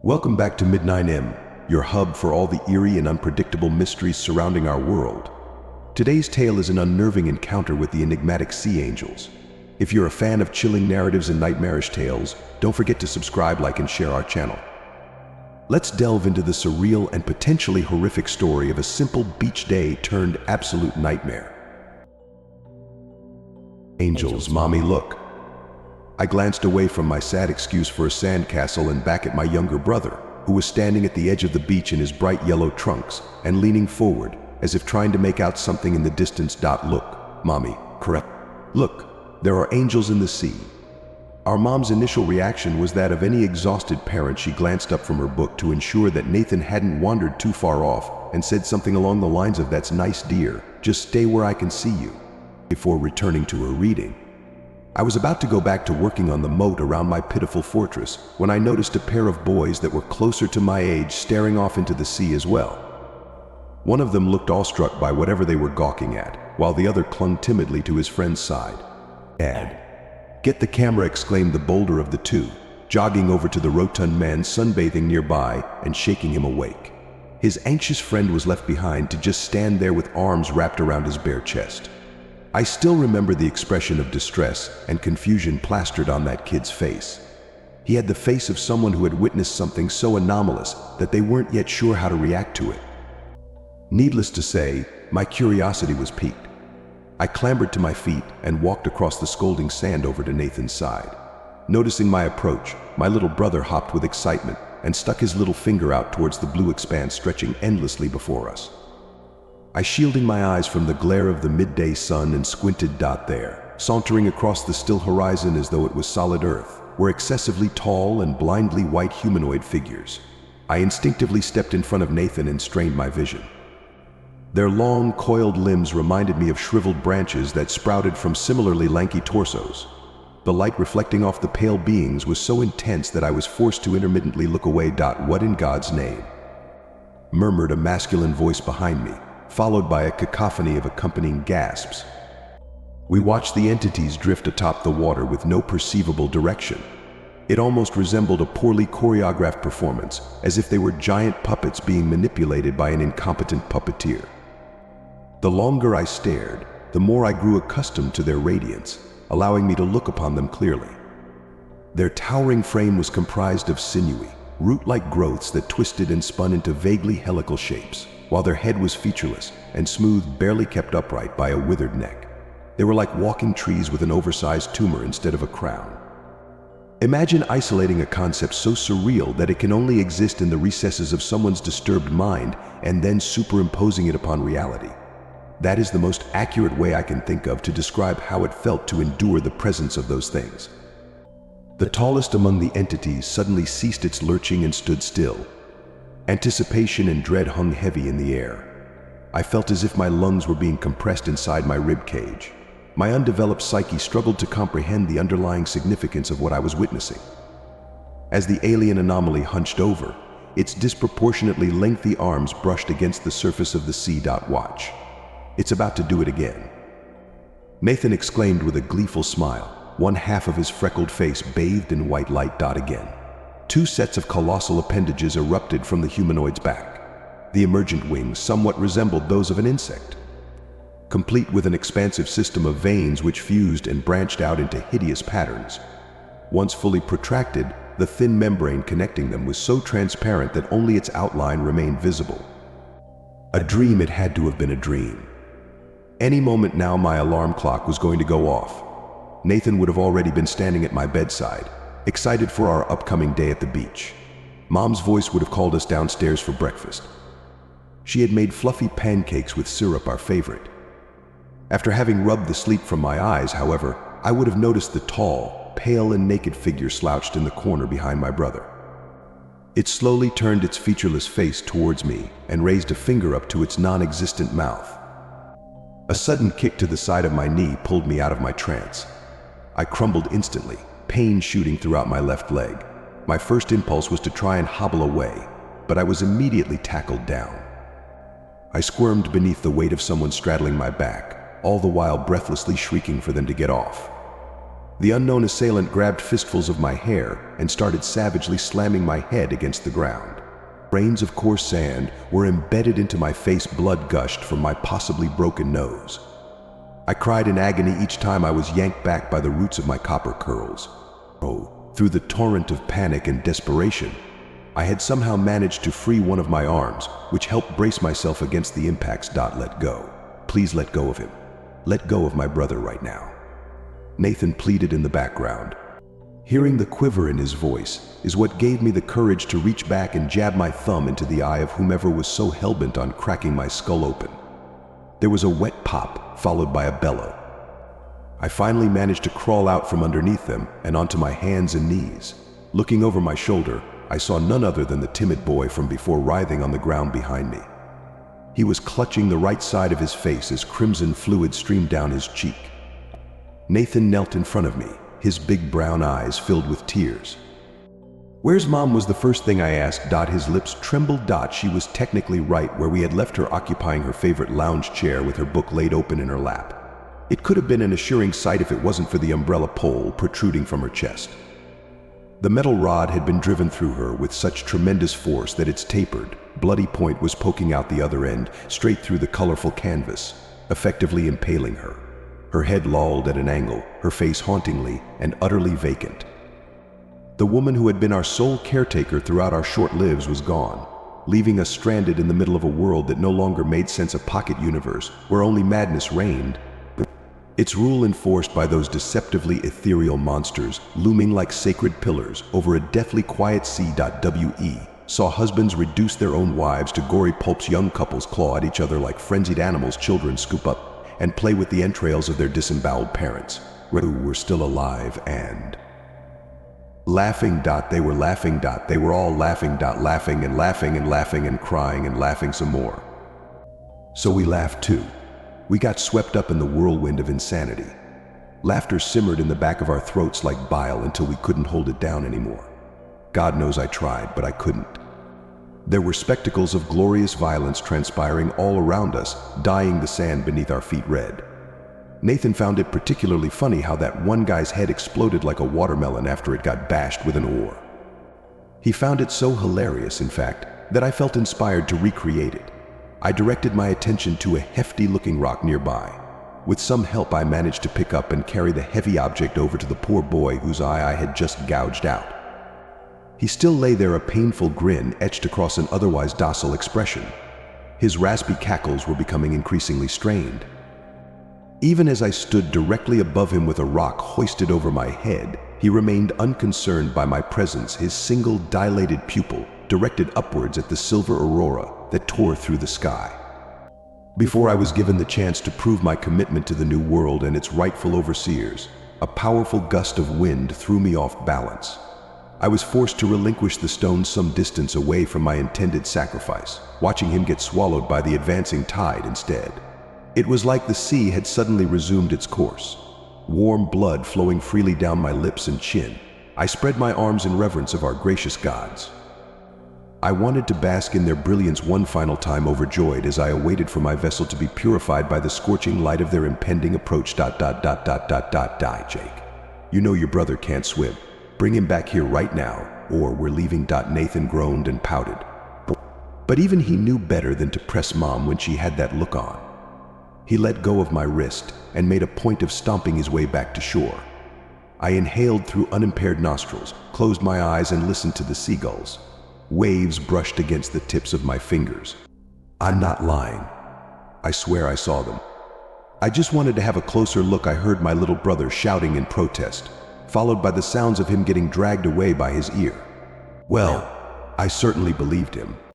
Welcome back to Midnight M, your hub for all the eerie and unpredictable mysteries surrounding our world. Today's tale is an unnerving encounter with the enigmatic sea angels. If you're a fan of chilling narratives and nightmarish tales, don't forget to subscribe, like, and share our channel. Let's delve into the surreal and potentially horrific story of a simple beach day turned absolute nightmare. Angels, mommy, look. I glanced away from my sad excuse for a sandcastle and back at my younger brother, who was standing at the edge of the beach in his bright yellow trunks and leaning forward, as if trying to make out something in the distance. Look, mommy, correct? Look, there are angels in the sea. Our mom's initial reaction was that of any exhausted parent. She glanced up from her book to ensure that Nathan hadn't wandered too far off and said something along the lines of, "That's nice, dear, just stay where I can see you," before returning to her reading. I was about to go back to working on the moat around my pitiful fortress when I noticed a pair of boys that were closer to my age staring off into the sea as well. One of them looked awestruck by whatever they were gawking at, while the other clung timidly to his friend's side. "Dad, get the camera," exclaimed the bolder of the two, jogging over to the rotund man sunbathing nearby and shaking him awake. His anxious friend was left behind to just stand there with arms wrapped around his bare chest. I still remember the expression of distress and confusion plastered on that kid's face. He had the face of someone who had witnessed something so anomalous that they weren't yet sure how to react to it. Needless to say, my curiosity was piqued. I clambered to my feet and walked across the scalding sand over to Nathan's side. Noticing my approach, my little brother hopped with excitement and stuck his little finger out towards the blue expanse stretching endlessly before us. I shielded my eyes from the glare of the midday sun and squinted. There, sauntering across the still horizon as though it was solid earth, were excessively tall and blindly white humanoid figures. I instinctively stepped in front of Nathan and strained my vision. Their long, coiled limbs reminded me of shriveled branches that sprouted from similarly lanky torsos. The light reflecting off the pale beings was so intense that I was forced to intermittently look away. "What in God's name?" murmured a masculine voice behind me, followed by a cacophony of accompanying gasps. We watched the entities drift atop the water with no perceivable direction. It almost resembled a poorly choreographed performance, as if they were giant puppets being manipulated by an incompetent puppeteer. The longer I stared, the more I grew accustomed to their radiance, allowing me to look upon them clearly. Their towering frame was comprised of sinewy, root-like growths that twisted and spun into vaguely helical shapes, while their head was featureless and smooth, barely kept upright by a withered neck. They were like walking trees with an oversized tumor instead of a crown. Imagine isolating a concept so surreal that it can only exist in the recesses of someone's disturbed mind and then superimposing it upon reality. That is the most accurate way I can think of to describe how it felt to endure the presence of those things. The tallest among the entities suddenly ceased its lurching and stood still. Anticipation and dread hung heavy in the air. I felt as if my lungs were being compressed inside my rib cage. My undeveloped psyche struggled to comprehend the underlying significance of what I was witnessing. As the alien anomaly hunched over, its disproportionately lengthy arms brushed against the surface of the sea. "Watch. It's about to do it again," Nathan exclaimed with a gleeful smile, one half of his freckled face bathed in white light. Again. Two sets of colossal appendages erupted from the humanoid's back. The emergent wings somewhat resembled those of an insect, complete with an expansive system of veins which fused and branched out into hideous patterns. Once fully protracted, the thin membrane connecting them was so transparent that only its outline remained visible. A dream. It had to have been a dream. Any moment now my alarm clock was going to go off. Nathan would have already been standing at my bedside, excited for our upcoming day at the beach. Mom's voice would have called us downstairs for breakfast. She had made fluffy pancakes with syrup, our favorite. After having rubbed the sleep from my eyes, however, I would have noticed the tall, pale and naked figure slouched in the corner behind my brother. It slowly turned its featureless face towards me and raised a finger up to its non-existent mouth. A sudden kick to the side of my knee pulled me out of my trance. I crumbled instantly, pain shooting throughout my left leg. My first impulse was to try and hobble away, but I was immediately tackled down. I squirmed beneath the weight of someone straddling my back, all the while breathlessly shrieking for them to get off. The unknown assailant grabbed fistfuls of my hair and started savagely slamming my head against the ground. Grains of coarse sand were embedded into my face, blood gushed from my possibly broken nose. I cried in agony each time I was yanked back by the roots of my copper curls. Oh, through the torrent of panic and desperation, I had somehow managed to free one of my arms, which helped brace myself against the impacts. Let go. Please let go of him. Let go of my brother right now. Nathan pleaded in the background. Hearing the quiver in his voice is what gave me the courage to reach back and jab my thumb into the eye of whomever was so hellbent on cracking my skull open. There was a wet pop, followed by a bellow. I finally managed to crawl out from underneath them and onto my hands and knees. Looking over my shoulder, I saw none other than the timid boy from before writhing on the ground behind me. He was clutching the right side of his face as crimson fluid streamed down his cheek. Nathan knelt in front of me, his big brown eyes filled with tears. "Where's Mom?" was the first thing I asked. His lips trembled. She was technically right where we had left her, occupying her favorite lounge chair with her book laid open in her lap. It could have been an assuring sight if it wasn't for the umbrella pole protruding from her chest. The metal rod had been driven through her with such tremendous force that its tapered, bloody point was poking out the other end, straight through the colorful canvas, effectively impaling her. Her head lolled at an angle, her face hauntingly and utterly vacant. The woman who had been our sole caretaker throughout our short lives was gone, leaving us stranded in the middle of a world that no longer made sense, a pocket universe where only madness reigned. Its rule enforced by those deceptively ethereal monsters looming like sacred pillars over a deathly quiet sea. We saw husbands reduce their own wives to gory pulps, young couples claw at each other like frenzied animals, children scoop up and play with the entrails of their disemboweled parents, who were still alive and laughing. They were laughing. They were all laughing. Laughing and laughing and laughing and crying and laughing some more. So we laughed too. We got swept up in the whirlwind of insanity. Laughter simmered in the back of our throats like bile until we couldn't hold it down anymore. God knows I tried, but I couldn't. There were spectacles of glorious violence transpiring all around us, dyeing the sand beneath our feet red. Nathan found it particularly funny how that one guy's head exploded like a watermelon after it got bashed with an oar. He found it so hilarious, in fact, that I felt inspired to recreate it. I directed my attention to a hefty-looking rock nearby. With some help, I managed to pick up and carry the heavy object over to the poor boy whose eye I had just gouged out. He still lay there, a painful grin etched across an otherwise docile expression. His raspy cackles were becoming increasingly strained. Even as I stood directly above him with a rock hoisted over my head, he remained unconcerned by my presence, his single dilated pupil directed upwards at the silver aurora that tore through the sky. Before I was given the chance to prove my commitment to the new world and its rightful overseers, a powerful gust of wind threw me off balance. I was forced to relinquish the stone some distance away from my intended sacrifice, watching him get swallowed by the advancing tide instead. It was like the sea had suddenly resumed its course. Warm blood flowing freely down my lips and chin, I spread my arms in reverence of our gracious gods. I wanted to bask in their brilliance one final time, overjoyed as I awaited for my vessel to be purified by the scorching light of their impending approach. Die, Jake. You know your brother can't swim. Bring him back here right now, or we're leaving. Nathan groaned and pouted. But even he knew better than to press Mom when she had that look on. He let go of my wrist and made a point of stomping his way back to shore. I inhaled through unimpaired nostrils, closed my eyes and listened to the seagulls. Waves brushed against the tips of my fingers. I'm not lying. I swear I saw them. I just wanted to have a closer look. I heard my little brother shouting in protest, followed by the sounds of him getting dragged away by his ear. Well, I certainly believed him.